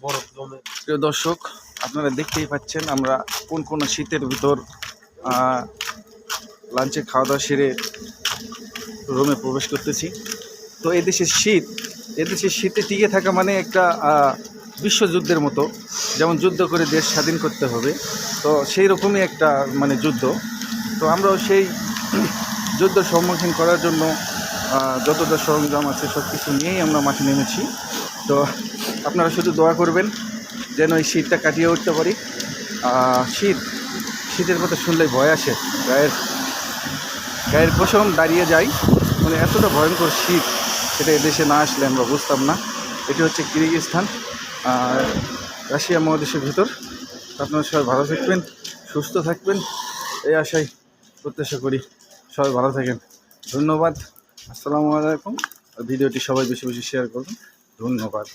বরফ জমে। প্রিয় দর্শক, আপনারা দেখতেই পাচ্ছেন আমরা কোন শীতের ভিতর লাঞ্চে খাওয়া দাওয়া সেরে রুমে প্রবেশ করতেছি। তো এদেশের শীতে টিকে থাকা মানে একটা বিশ্বযুদ্ধের মতো, যেমন যুদ্ধ করে দেশ স্বাধীন করতে হবে, তো সেই রকমই একটা মানে যুদ্ধ। তো আমরাও সেই যুদ্ধ সম্মুখীন করার জন্য যতটা সরঞ্জাম আছে সব কিছু নিয়েই আমরা মাঠে নেমেছি। তো আপনারা শুধু দোয়া করবেন যেন এই শীতটা কাটিয়ে উঠতে পারি। শীতের কথা শুনলেই ভয় আসে, গায়ের পশম দাঁড়িয়ে যায়, মানে এতটা ভয়ঙ্কর শীত, সেটা এদেশে না আসলে আমরা বুঝতাম না। এটি হচ্ছে কিরগিজস্তান, রাশিয়া মহাদেশের ভিতর। আপনারা সবাই ভালো থাকবেন, সুস্থ থাকবেন, এই আশায় প্রত্যাশা করি। সবাই ভালো থাকেন, ধন্যবাদ, আসসালামু আলাইকুম। ভিডিওটি সবাই বেশি বেশি শেয়ার করুন, ধন্যবাদ।